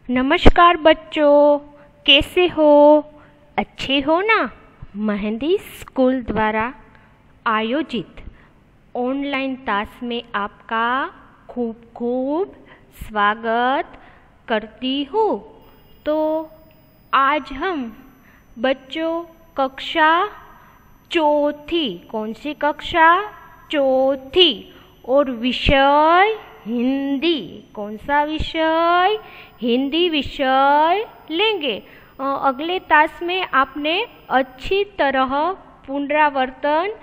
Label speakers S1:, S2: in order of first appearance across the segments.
S1: नमस्कार बच्चों, कैसे हो? अच्छे हो ना? मेहंदी स्कूल द्वारा आयोजित ऑनलाइन क्लास में आपका खूब खूब स्वागत करती हूँ। तो आज हम बच्चों कक्षा चौथी, कौन सी कक्षा? चौथी, और विषय हिंदी। कौन सा विषय? हिंदी विषय लेंगे। अगले क्लास में आपने अच्छी तरह पुनरावर्तन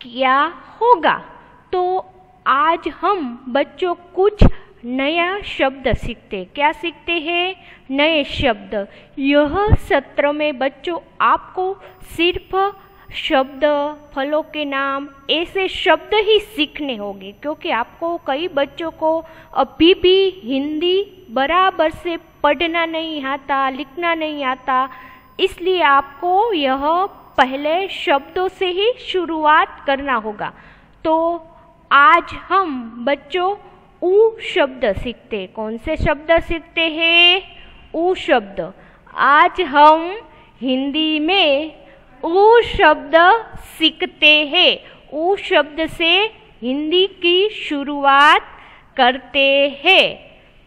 S1: किया होगा। तो आज हम बच्चों कुछ नया शब्द सीखते। क्या सीखते हैं? नए शब्द। यह सत्र में बच्चों आपको सिर्फ शब्द, फलों के नाम, ऐसे शब्द ही सीखने होंगे, क्योंकि आपको कई बच्चों को अभी भी हिंदी बराबर से पढ़ना नहीं आता, लिखना नहीं आता। इसलिए आपको यह पहले शब्दों से ही शुरुआत करना होगा। तो आज हम बच्चों ऊ शब्द सीखते। कौन से शब्द सीखते हैं? ऊ शब्द। आज हम हिंदी में ऊ शब्द सीखते हैं। ऊ शब्द से हिंदी की शुरुआत करते हैं।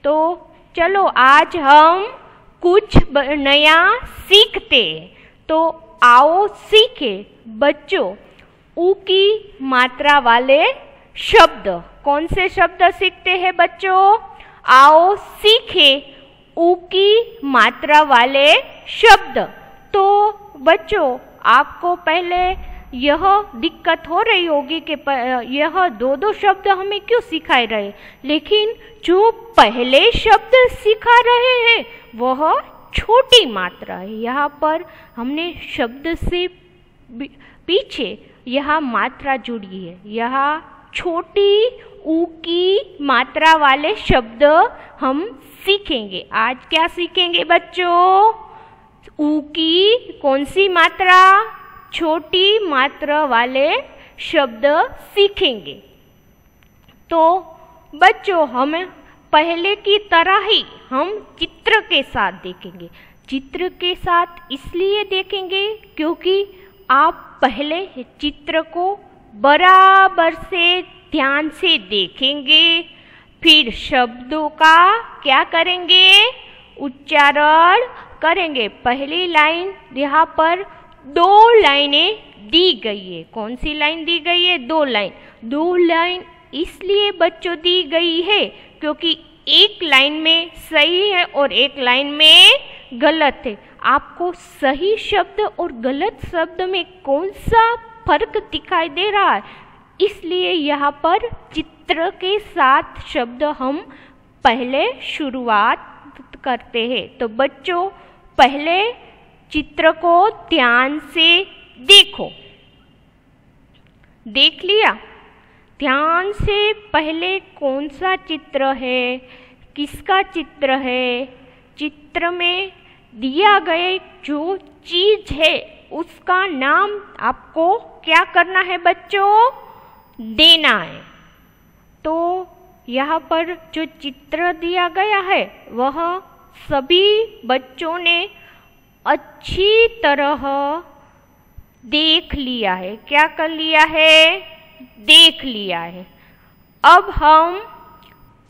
S1: तो चलो आज हम कुछ नया सीखते। तो आओ सीखे बच्चों ऊ की मात्रा वाले शब्द। कौन से शब्द सीखते हैं बच्चों? आओ सीखे ऊ की मात्रा वाले शब्द। तो बच्चों आपको पहले यह दिक्कत हो रही होगी कि यह दो शब्द हमें क्यों सिखा रहे, लेकिन जो पहले शब्द सिखा रहे हैं वह छोटी मात्रा है। यहाँ पर हमने शब्द से पीछे यह मात्रा जुड़ी है। यह छोटी ऊ की मात्रा वाले शब्द हम सीखेंगे। आज क्या सीखेंगे बच्चों? ऊ की कौन सी मात्रा? छोटी मात्रा वाले शब्द सीखेंगे। तो बच्चों हम पहले की तरह ही हम चित्र के साथ देखेंगे। चित्र के साथ इसलिए देखेंगे क्योंकि आप पहले चित्र को बराबर से ध्यान से देखेंगे, फिर शब्दों का क्या करेंगे? उच्चारण करेंगे। पहली लाइन यहाँ पर दो लाइनें दी गई है। कौन सी लाइन दी गई है? दो लाइन इसलिए बच्चों दी गई है क्योंकि एक लाइन में सही है और एक लाइन में गलत है। आपको सही शब्द और गलत शब्द में कौन सा फर्क दिखाई दे रहा है? इसलिए यहाँ पर चित्र के साथ शब्द हम पहले शुरुआत करते हैं। तो बच्चों पहले चित्र को ध्यान से देखो। देख लिया? ध्यान से पहले कौन सा चित्र है, किसका चित्र है? चित्र में दिया गया जो चीज है उसका नाम आपको क्या करना है बच्चों? देना है। तो यहाँ पर जो चित्र दिया गया है वह सभी बच्चों ने अच्छी तरह देख लिया है। क्या कर लिया है? देख लिया है। अब हम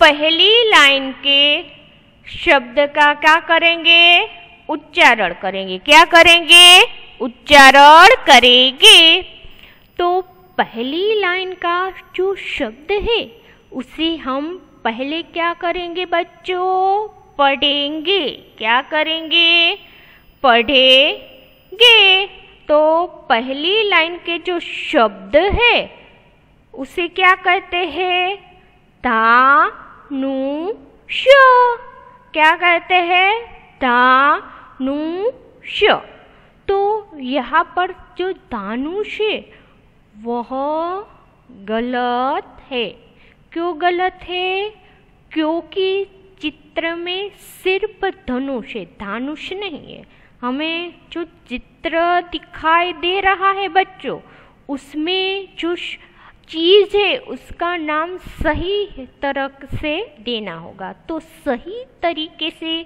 S1: पहली लाइन के शब्द का क्या करेंगे? उच्चारण करेंगे। क्या करेंगे? उच्चारण करेंगे। तो पहली लाइन का जो शब्द है उसे हम पहले क्या करेंगे बच्चों? पढ़ेंगे। क्या करेंगे? पढ़ेंगे। तो पहली लाइन के जो शब्द है उसे क्या कहते हैं? धानुष। क्या कहते हैं? धानुष। तो यहाँ पर जो धानुष है वह गलत है। क्यों गलत है? क्योंकि चित्र में सिर्फ धनुष है, धानुष नहीं है। हमें जो चित्र दिखाई दे रहा है बच्चों उसमें जो चीज़ है उसका नाम सही तरह से देना होगा। तो सही तरीके से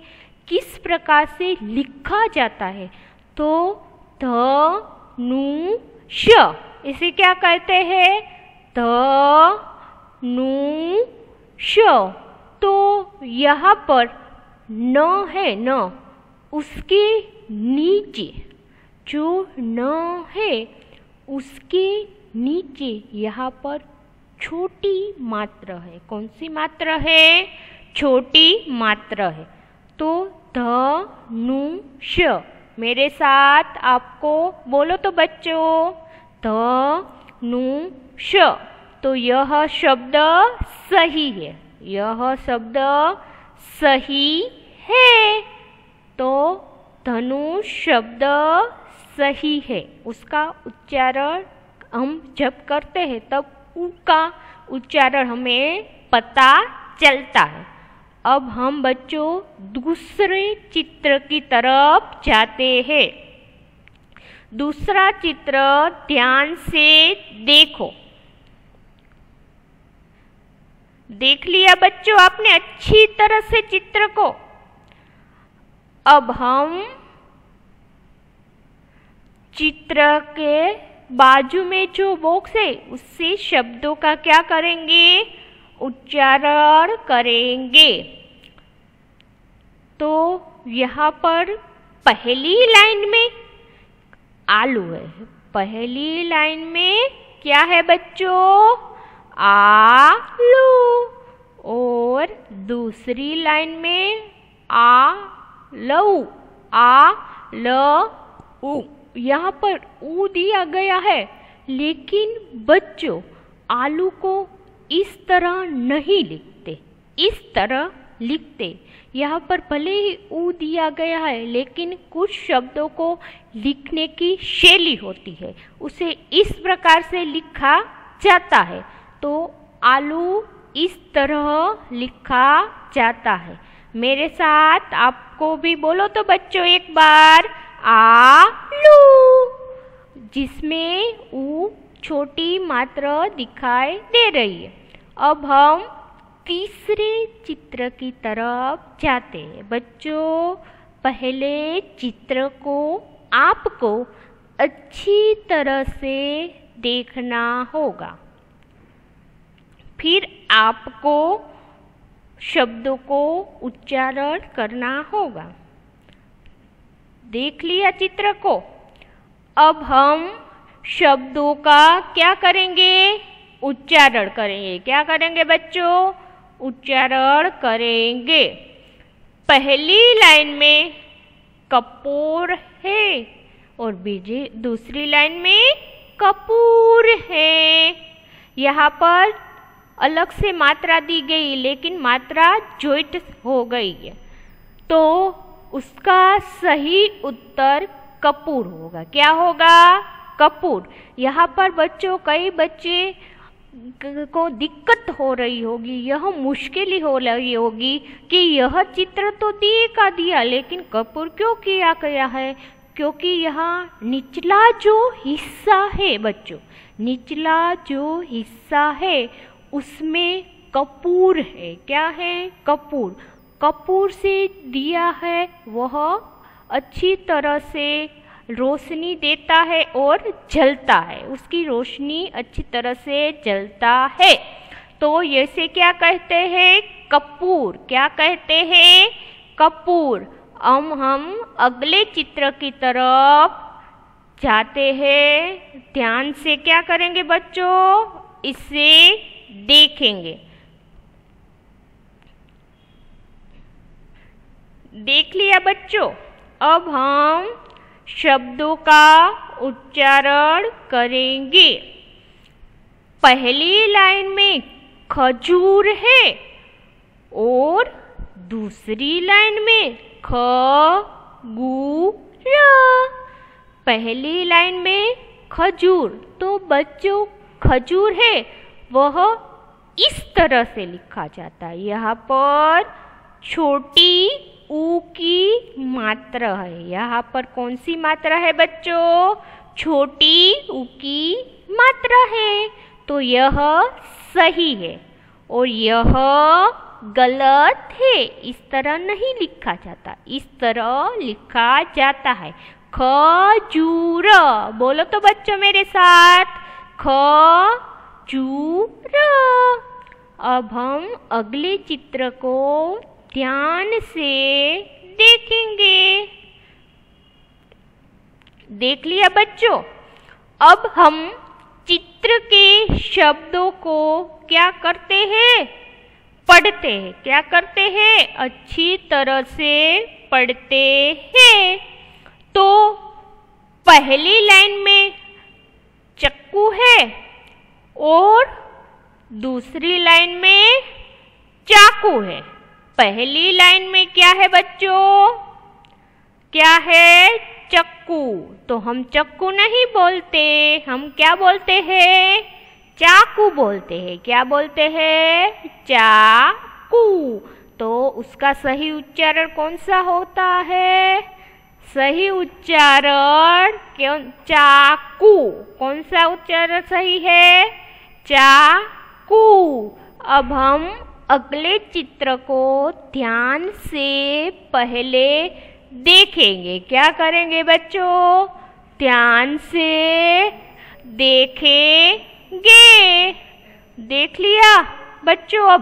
S1: किस प्रकार से लिखा जाता है? तो धनुष, इसे क्या कहते हैं? धनुष। तो यहाँ पर न है, न उसके नीचे, जो न है उसके नीचे यहाँ पर छोटी मात्रा है। कौन सी मात्रा है? छोटी मात्रा है। तो धनुष, मेरे साथ आपको बोलो तो बच्चों, धनुष। तो यह शब्द सही है, यह शब्द सही है। तो धनुष शब्द सही है। उसका उच्चारण हम जब करते हैं तब उ का उच्चारण हमें पता चलता है। अब हम बच्चों दूसरे चित्र की तरफ जाते हैं। दूसरा चित्र ध्यान से देखो। देख लिया बच्चों आपने अच्छी तरह से चित्र को? अब हम चित्र के बाजू में जो बॉक्स है उससे शब्दों का क्या करेंगे? उच्चारण करेंगे। तो यहाँ पर पहली लाइन में आलू है। पहली लाइन में क्या है बच्चों? आलू। और दूसरी लाइन में आलू, आलू। यहाँ पर ऊ दिया गया है, लेकिन बच्चों आलू को इस तरह नहीं लिखते, इस तरह लिखते। यहाँ पर भले ही ऊ दिया गया है, लेकिन कुछ शब्दों को लिखने की शैली होती है, उसे इस प्रकार से लिखा जाता है। तो आलू इस तरह लिखा जाता है। मेरे साथ आपको भी बोलो तो बच्चों एक बार, आलू, जिसमें ऊ छोटी मात्रा दिखाई दे रही है। अब हम तीसरे चित्र की तरफ जाते हैं। बच्चों पहले चित्र को आपको अच्छी तरह से देखना होगा, फिर आपको शब्दों को उच्चारण करना होगा। देख लिया चित्र को? अब हम शब्दों का क्या करेंगे? उच्चारण करेंगे। क्या करेंगे बच्चों? उच्चारण करेंगे। पहली लाइन में कपूर है और दूसरी लाइन में कपूर है। यहाँ पर अलग से मात्रा दी गई, लेकिन मात्रा ज्वाइंट हो गई है, तो उसका सही उत्तर कपूर होगा। क्या होगा? कपूर। यहाँ पर बच्चों कई बच्चे को दिक्कत हो रही होगी, यह मुश्किल हो रही होगी कि यह चित्र तो दिए का दिया, लेकिन कपूर क्यों किया गया है? क्योंकि यहाँ निचला जो हिस्सा है बच्चों, निचला जो हिस्सा है उसमें कपूर है। क्या है? कपूर। कपूर से दिया है वह अच्छी तरह से रोशनी देता है और जलता है, उसकी रोशनी अच्छी तरह से जलता है। तो ऐसे क्या कहते हैं? कपूर। क्या कहते हैं? कपूर। अब हम अगले चित्र की तरफ जाते हैं। ध्यान से क्या करेंगे बच्चों? इसे देखेंगे। देख लिया बच्चों? अब हम शब्दों का उच्चारण करेंगे। पहली लाइन में खजूर है और दूसरी लाइन में खगूर। पहली लाइन में खजूर, तो बच्चों खजूर है वह इस तरह से लिखा जाता है। यहाँ पर छोटी ऊ की मात्रा है। यहाँ पर कौन सी मात्रा है बच्चों? छोटी ऊ की मात्रा है। तो यह सही है और यह गलत है, इस तरह नहीं लिखा जाता, इस तरह लिखा जाता है खजूर। बोलो तो बच्चों मेरे साथ, खजूर। अब हम अगले चित्र को ध्यान से देखेंगे। देख लिया बच्चों? अब हम चित्र के शब्दों को क्या करते हैं? पढ़ते हैं। क्या करते हैं? अच्छी तरह से पढ़ते हैं। तो पहली लाइन में चक्कू है और दूसरी लाइन में चाकू है। पहली लाइन में क्या है बच्चों? क्या है? चक्कू। तो हम चक्कू नहीं बोलते, हम क्या बोलते हैं? चाकू बोलते हैं। क्या बोलते हैं? चाकू। तो उसका सही उच्चारण कौन सा होता है? सही उच्चारण क्यों? चाकू। कौन सा उच्चारण सही है? चाकू। अब हम अगले चित्र को ध्यान से पहले देखेंगे। क्या करेंगे बच्चों? ध्यान से देखेंगे। देख लिया बच्चों?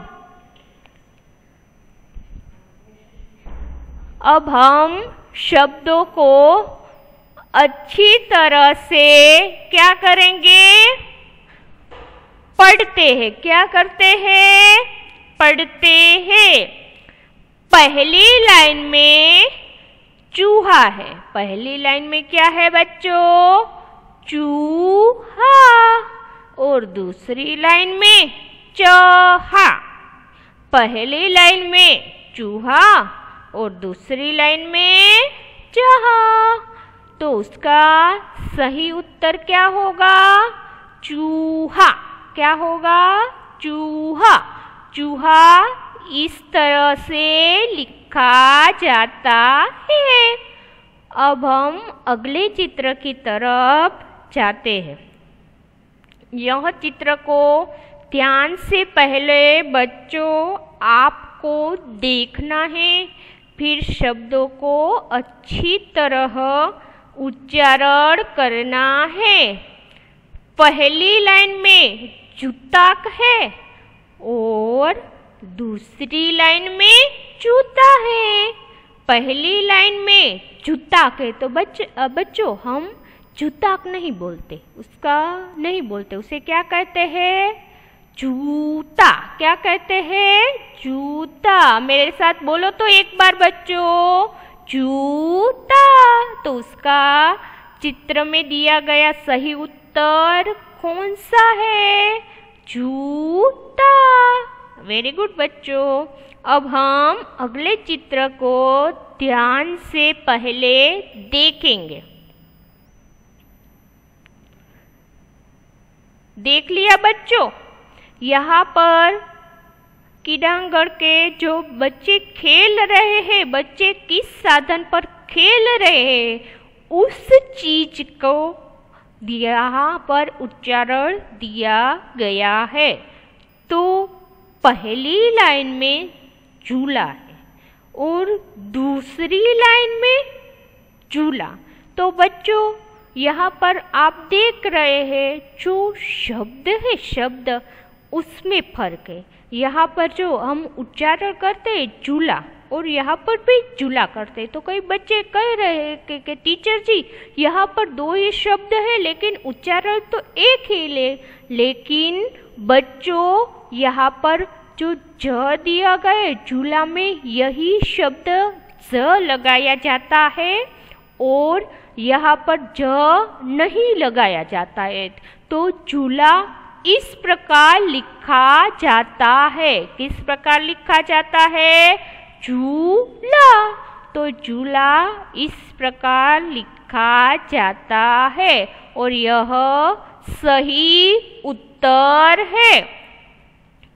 S1: अब हम शब्दों को अच्छी तरह से क्या करेंगे? पढ़ते हैं। क्या करते हैं? पढ़ते हैं। पहली लाइन में चूहा है। पहली लाइन में क्या है बच्चों? चूहा। और दूसरी लाइन में चहा। पहली लाइन में चूहा और दूसरी लाइन में चहा। तो उसका सही उत्तर क्या होगा? चूहा। क्या होगा? चूहा। चूहा इस तरह से लिखा जाता है। अब हम अगले चित्र की तरफ जाते हैं। यह चित्र को ध्यान से पहले बच्चों आपको देखना है, फिर शब्दों को अच्छी तरह उच्चारण करना है। पहली लाइन में जूताक है और दूसरी लाइन में जूता है। पहली लाइन में जूताक है तो बच्चों हम जूताक नहीं बोलते, उसका नहीं बोलते, उसे क्या कहते हैं? जूता। क्या कहते हैं? जूता। मेरे साथ बोलो तो एक बार बच्चों, जूता। तो उसका चित्र में दिया गया सही उत्तर कौन सा है? जूता। वेरी गुड बच्चों। अब हम अगले चित्र को ध्यान से पहले देखेंगे। देख लिया बच्चों? यहाँ पर क्रीड़ांगण के जो बच्चे खेल रहे हैं, बच्चे किस साधन पर खेल रहे हैं, उस चीज को यहाँ पर उच्चारण दिया गया है। तो पहली लाइन में झूला है और दूसरी लाइन में झूला। तो बच्चों यहाँ पर आप देख रहे हैं जो शब्द है, शब्द उसमें फर्क है। यहाँ पर जो हम उच्चारण करते हैं झूला और यहाँ पर भी झूला करते हैं। तो कई बच्चे कह रहे हैं कि टीचर जी यहाँ पर दो ही शब्द है लेकिन उच्चारण तो एक ही लेकिन बच्चों यहाँ पर जो ज दिया गया है झूला में यही शब्द ज लगाया जाता है और यहाँ पर ज नहीं लगाया जाता है। तो झूला इस प्रकार लिखा जाता है। किस प्रकार लिखा जाता है? झूला। तो झूला इस प्रकार लिखा जाता है और यह सही उत्तर है।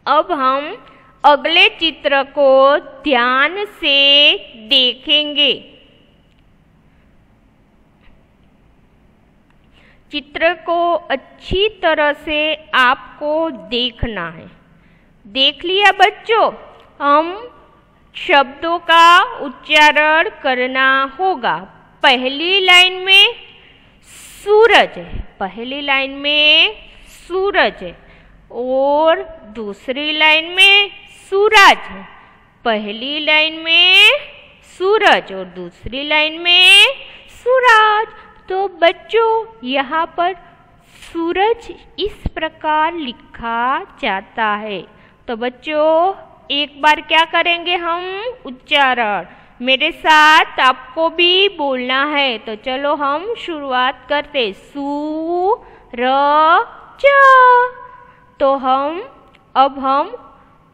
S1: अब हम अगले चित्र को ध्यान से देखेंगे। चित्र को अच्छी तरह से आपको देखना है। देख लिया बच्चों? हम शब्दों का उच्चारण करना होगा। पहली लाइन में सूरज है, पहली लाइन में सूरज है, और दूसरी लाइन में सूरज है। पहली लाइन में सूरज और दूसरी लाइन में सूरज। तो बच्चों यहाँ पर सूरज इस प्रकार लिखा जाता है। तो बच्चों एक बार क्या करेंगे हम उच्चारण, मेरे साथ आपको भी बोलना है। तो चलो हम शुरुआत करते। सूरज। तो अब हम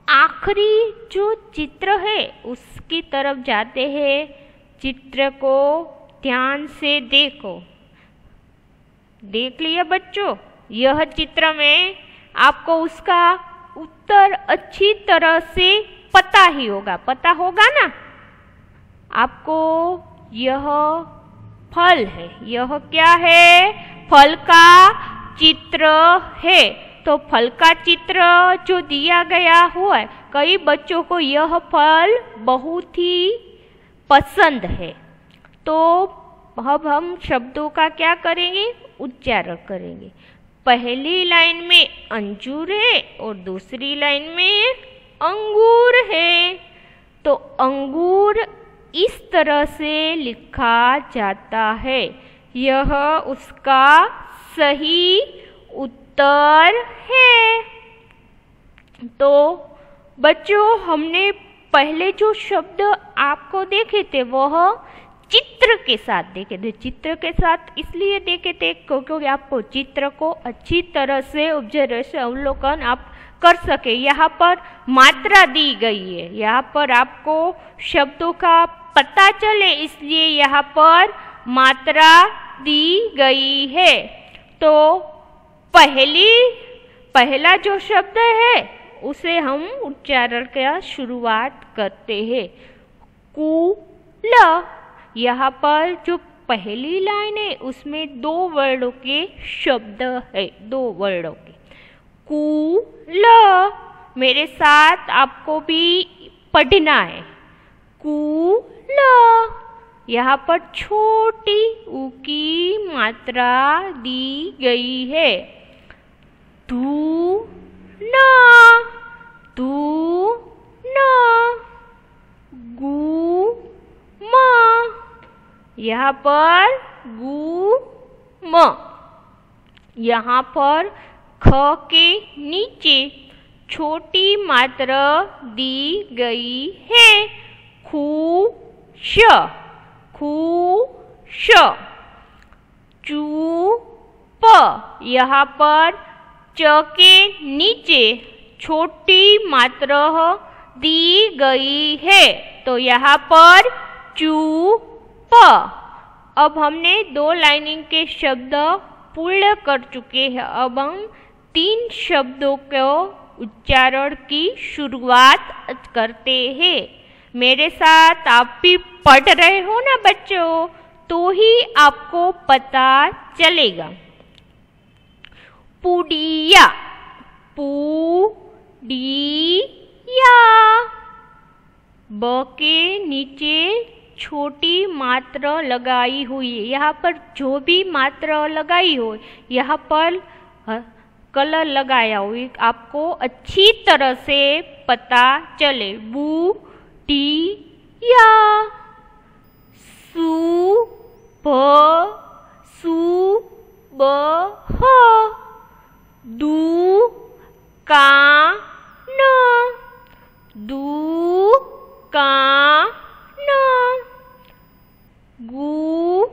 S1: आखिरी जो चित्र है उसकी तरफ जाते हैं। चित्र को ध्यान से देखो। देख लिया बच्चों? यह चित्र में आपको उसका उत्तर अच्छी तरह से पता ही होगा, पता होगा ना आपको। यह फल है, यह क्या है? फल का चित्र है। तो फल का चित्र जो दिया गया हुआ है, कई बच्चों को यह फल बहुत ही पसंद है। तो अब हम शब्दों का क्या करेंगे? उच्चारण करेंगे। पहली लाइन में अंजूर है और दूसरी लाइन में अंगूर है। तो अंगूर इस तरह से लिखा जाता है। यह उसका सही उत्तर है। तो बच्चों हमने पहले जो शब्द आपको देखे थे वह चित्र के साथ देखे थे। चित्र के साथ इसलिए देखे थे क्योंकि आपको चित्र को अच्छी तरह से ऑब्जर्वेशन अवलोकन आप कर सके। यहाँ पर मात्रा दी गई है, यहाँ पर आपको शब्दों का पता चले इसलिए यहाँ पर मात्रा दी गई है। तो पहला जो शब्द है उसे हम उच्चारण का शुरुआत करते हैं। कूल। यहाँ पर जो पहली लाइन है उसमें 2 वर्णों के शब्द है, 2 वर्णों के। कूल। मेरे साथ आपको भी पढ़ना है। कूल। यहाँ पर छोटी ऊ की मात्रा दी गई है। तू ना, तू ना। गु मा। यहाँ पर गु म। यहाँ पर ख के नीचे छोटी मात्रा दी गई है। खुश, खुश। चुप। यहाँ पर च के नीचे छोटी मात्रा दी गई है। तो यहाँ पर चुप। अब हमने 2 लाइनिंग के शब्द पूर्ण कर चुके हैं। अब हम 3 शब्दों को उच्चारण की शुरुआत करते हैं। मेरे साथ आप भी पढ़ रहे हो ना बच्चों, तो ही आपको पता चलेगा। पुड़िया, पुड़िया। ब के नीचे छोटी मात्रा लगाई हुई है। यहाँ पर जो भी मात्रा लगाई हो, यहाँ पर कलर लगाया हो, आपको अच्छी तरह से पता चले। बू टी या। सु ब ह। दू का न। दू का न। गु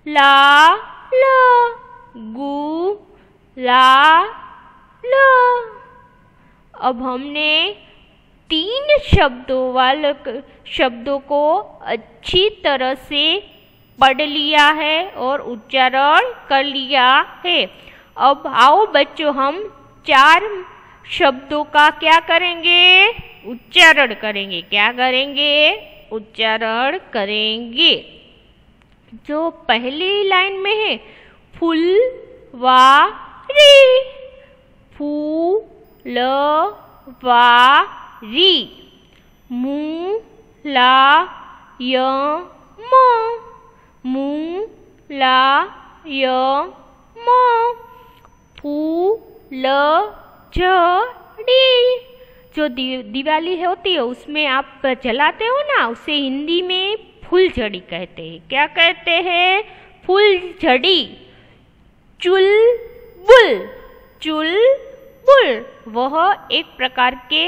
S1: ला ल। गु ला ल। अब हमने 3 शब्दों को अच्छी तरह से पढ़ लिया है और उच्चारण कर लिया है। अब आओ बच्चों हम 4 शब्दों का क्या करेंगे? उच्चारण करेंगे। क्या करेंगे? उच्चारण करेंगे। जो पहली लाइन में है फुलवारी, फूलवारी। मु ला य म, मु ला य म, फू ल झ ड़ी। जो दिवाली होती है उसमें आप जलाते हो ना, उसे हिंदी में फूलझड़ी कहते हैं। क्या कहते हैं? फूलझड़ी। चुलबुल, चुलबुल वह एक प्रकार के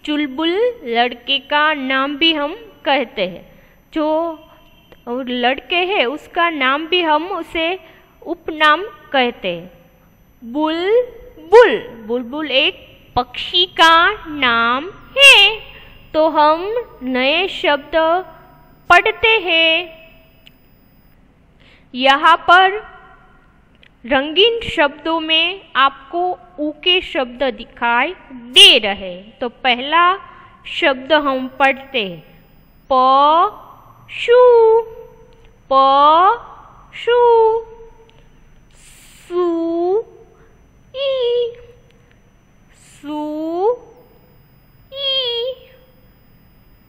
S1: चुलबुल लड़के का नाम भी हम कहते हैं। जो लड़के हैं उसका नाम भी हम उसे उपनाम कहते हैं। बुलबुल, बुलबुल एक पक्षी का नाम है। तो हम नए शब्द पढ़ते हैं। यहाँ पर रंगीन शब्दों में आपको ऊ के शब्द दिखाई दे रहे। तो पहला शब्द हम पढ़ते हैं, पशु, पशु, सुई, सुई,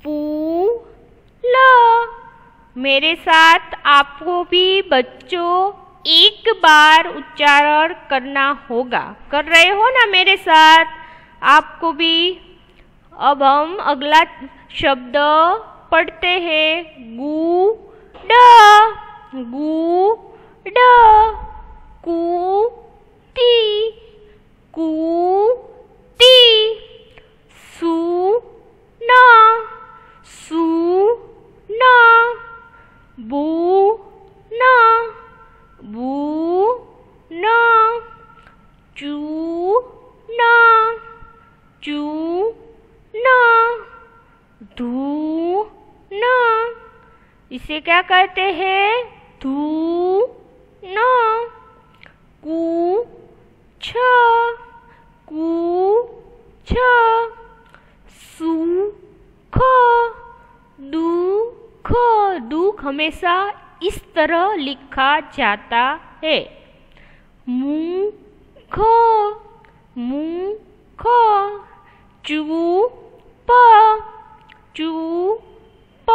S1: फूल। मेरे साथ आपको भी बच्चों एक बार उच्चारण करना होगा। कर रहे हो ना मेरे साथ? आपको भी। अब हम अगला शब्द पढ़ते हैं, गुड, गुड, कुती, कुती, सुना, सुना, बुना, बुना, चूना, चूना, धूना। इसे क्या कहते हैं? धूना। कुछ, कुछ, सुख, दुख, दुख हमेशा इस तरह लिखा जाता है। मुख, मुख, चुप, चुप,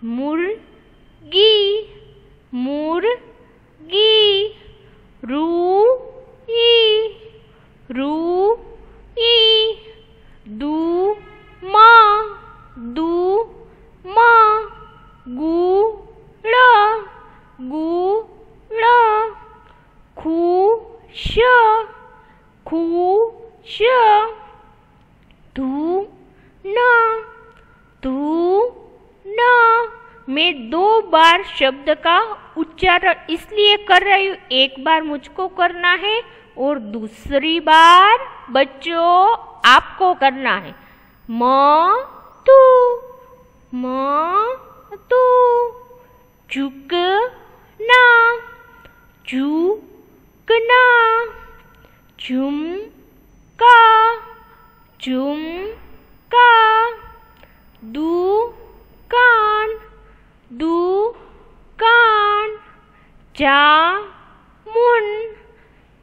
S1: मुर्गी, मुर्गी, रूई, रूई, दूमा, दूमा, गुड़, गुड़, खुश, खुश, धूना, धूना। मैं 2 बार शब्द का उच्चारण इसलिए कर रही हूँ, एक बार मुझको करना है और दूसरी बार बच्चों आपको करना है। तू, तू, झुकना, झुकना, झुमका, झुमका, दुकान, दुकान, जामुन,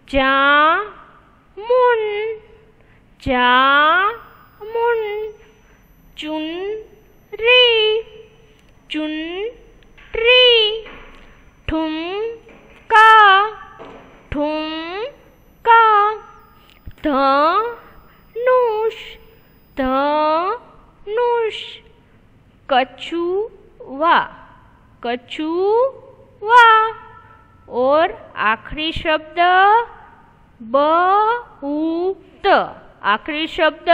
S1: जामुन, जामुन, चुनरी, चुनरी, ठुमका, ठुमका, धनुष, धनुष, कछुआ, कछुआ। और आखिरी शब्द बहुत, आखिरी शब्द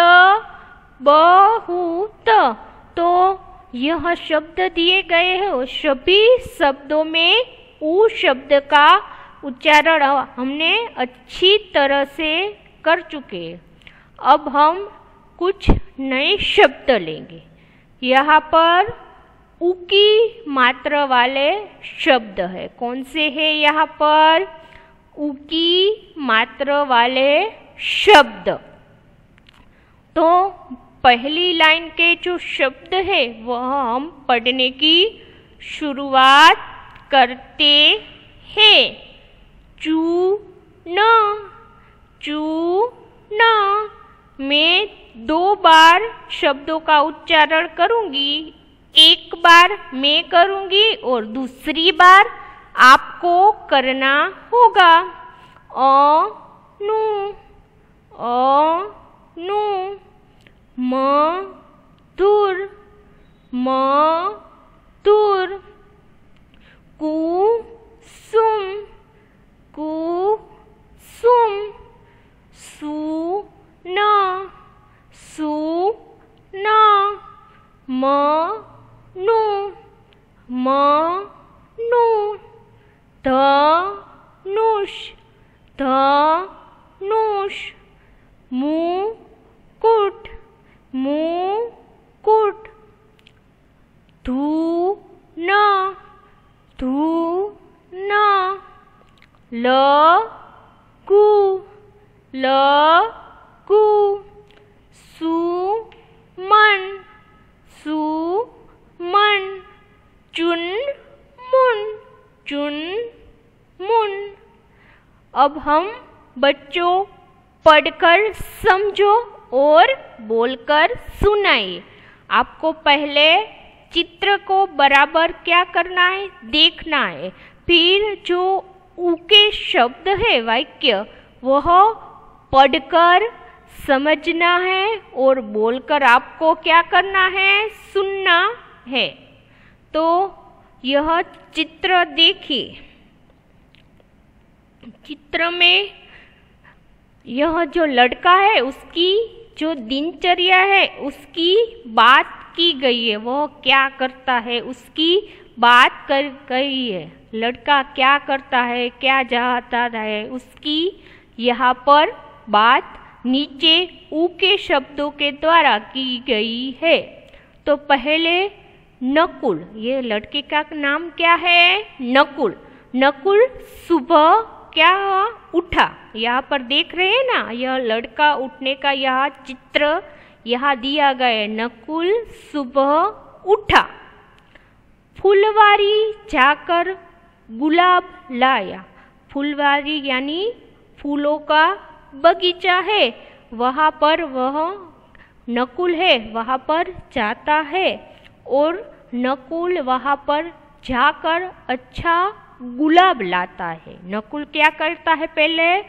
S1: बहुत। तो यह शब्द दिए गए हैं और सभी शब्दों में ऊ शब्द का उच्चारण हमने अच्छी तरह से कर चुके हैं। अब हम कुछ नए शब्द लेंगे। यहाँ पर ऊ की मात्रा वाले शब्द है। कौन से हैं यहाँ पर? ऊ की मात्रा वाले शब्द। तो पहली लाइन के जो शब्द है वह हम पढ़ने की शुरुआत करते हैं। चूना, चूना। मैं 2 बार शब्दों का उच्चारण करूंगी। एक बार मैं करूंगी और दूसरी बार आपको करना होगा। नु, नु, मधुर, मधुर, कुसुम, कुसुम, सुना, सुना, मनु, मनु, धनुष, धनुष, मुकुट, मुकुट, धूना, धूना, लघु, लघु, सुमन, सुमन, चुनमुन, चुनमुन। अब हम बच्चों पढ़कर समझो और बोलकर सुनाइए। आपको पहले चित्र को बराबर क्या करना है, देखना है। फिर जो ऊ के शब्द है वाक्य, वह पढ़कर समझना है और बोलकर आपको क्या करना है, सुनना है। तो यह चित्र देखिए। चित्र में यह जो लड़का है उसकी जो दिनचर्या है उसकी बात की गई है। वह क्या करता है उसकी बात कर गई है। लड़का क्या करता है, क्या चाहता है, उसकी यहाँ पर बात नीचे ऊ के शब्दों के द्वारा की गई है। तो पहले नकुल, ये लड़के का नाम क्या है, नकुल। नकुल सुबह क्या उठा, यहाँ पर देख रहे हैं ना, यह लड़का उठने का यह चित्र यहाँ दिया गया है। नकुल सुबह उठा, फुलवारी जाकर गुलाब लाया। फुलवारी यानी फूलों का बगीचा है, वहाँ पर वह नकुल है, वहाँ पर जाता है और नकुल वहाँ पर जाकर अच्छा गुलाब लाता है। नकुल क्या करता है, पहले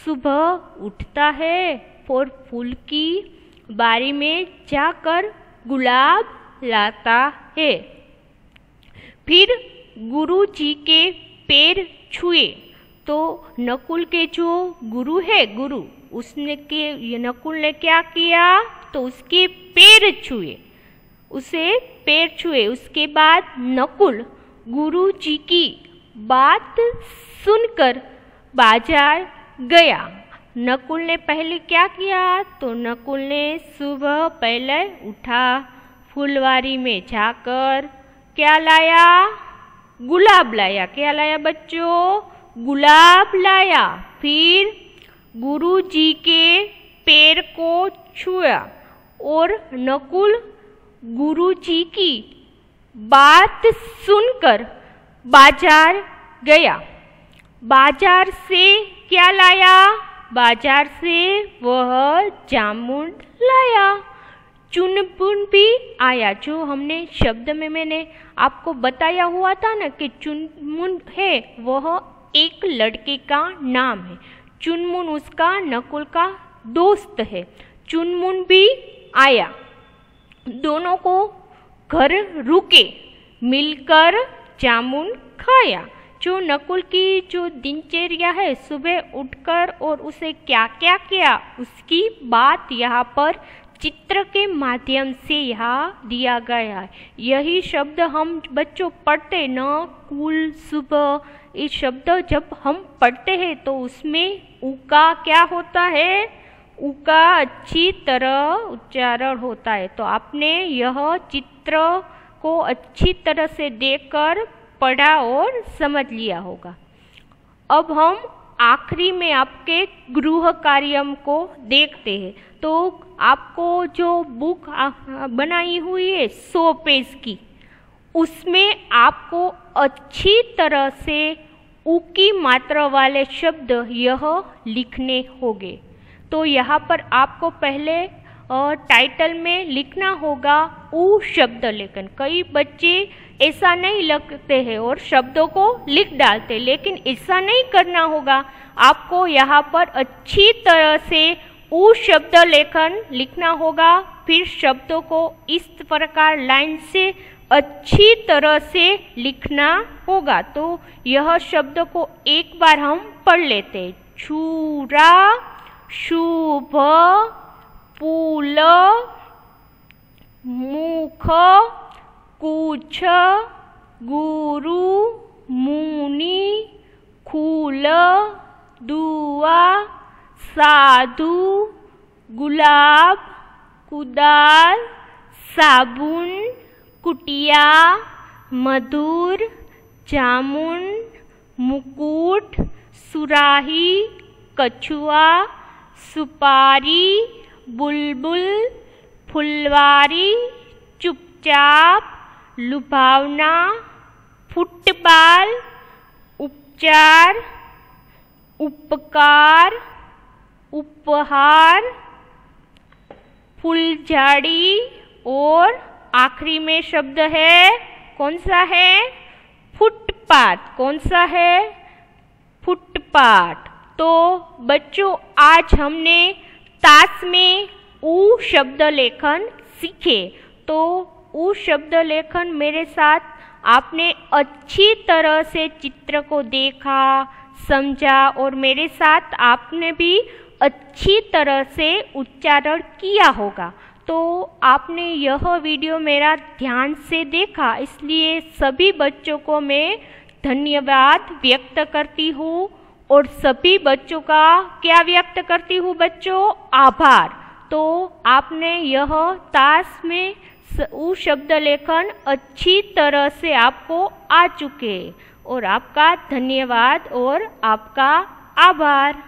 S1: सुबह उठता है और फूल की बारी में जाकर गुलाब लाता है। फिर गुरु जी के पैर छुए। तो नकुल के जो गुरु है, गुरु उसने के नकुल ने क्या किया, तो उसके पैर छुए, उसे पैर छुए। उसके बाद नकुल गुरु जी की बात सुनकर बाजार गया। नकुल ने पहले क्या किया, तो नकुल ने सुबह पहले उठा, फुलवारी में जाकर क्या लाया, गुलाब लाया। क्या लाया बच्चों, गुलाब लाया। फिर गुरु जी के पैर को छुआ और नकुल गुरु जी की बात सुनकर बाजार गया। बाजार से क्या लाया, बाजार से वह जामुन लाया। चुनमुन भी आया। जो हमने शब्द में मैंने आपको बताया हुआ था ना कि चुनमुन है, वह एक लड़के का नाम है। चुनमुन उसका नकुल का दोस्त है। चुनमुन भी आया। दोनों को घर रुके, मिलकर जामुन खाया। जो नकुल की जो दिनचर्या है, सुबह उठकर और उसे क्या क्या किया उसकी बात यहाँ पर चित्र के माध्यम से यहाँ दिया गया है। यही शब्द हम बच्चों पढ़ते न, कुल, सुबह, ये शब्द जब हम पढ़ते हैं तो उसमें ऊ का क्या होता है, ऊ का अच्छी तरह उच्चारण होता है। तो आपने यह चित्र को अच्छी तरह से देखकर पढ़ा और समझ लिया होगा। अब हम आखिरी में आपके गृह कार्य को देखते हैं। तो आपको जो बुक बनाई हुई है 100 पेज की, उसमें आपको अच्छी तरह से ऊ की मात्रा वाले शब्द यह लिखने होंगे। तो यहाँ पर आपको पहले टाइटल में लिखना होगा ऊ शब्द लेखन। कई बच्चे ऐसा नहीं लिखते हैं और शब्दों को लिख डालते, लेकिन ऐसा नहीं करना होगा। आपको यहाँ पर अच्छी तरह से ऊ शब्द लेखन लिखना होगा। फिर शब्दों को इस प्रकार लाइन से अच्छी तरह से लिखना होगा। तो यह शब्द को एक बार हम पढ़ लेते। छुरा, शुभ, पुल, मुख, कुछ, गुरु, मुनि, खूल, दुआ, साधु, गुलाब, कुदाल, साबुन, कुटिया, मधुर, जामुन, मुकुट, सुराही, कछुआ, सुपारी, बुलबुल, फुलवारी, चुपचाप, लुभावना, फुटबॉल, उपचार, उपकार, उपहार, फुलझड़ी और आखिरी में शब्द है, कौन सा है? फुटपाथ। कौन सा है? फुटपाथ। तो बच्चों, आज हमने ताश में ऊ शब्द लेखन सीखे। तो ऊ शब्द लेखन मेरे साथ आपने अच्छी तरह से चित्र को देखा, समझा और मेरे साथ आपने भी अच्छी तरह से उच्चारण किया होगा। तो आपने यह वीडियो मेरा ध्यान से देखा, इसलिए सभी बच्चों को मैं धन्यवाद व्यक्त करती हूँ और सभी बच्चों का क्या व्यक्त करती हूँ बच्चों? आभार। तो आपने यह ताश में ऊ शब्द लेखन अच्छी तरह से आपको आ चुके और आपका धन्यवाद और आपका आभार।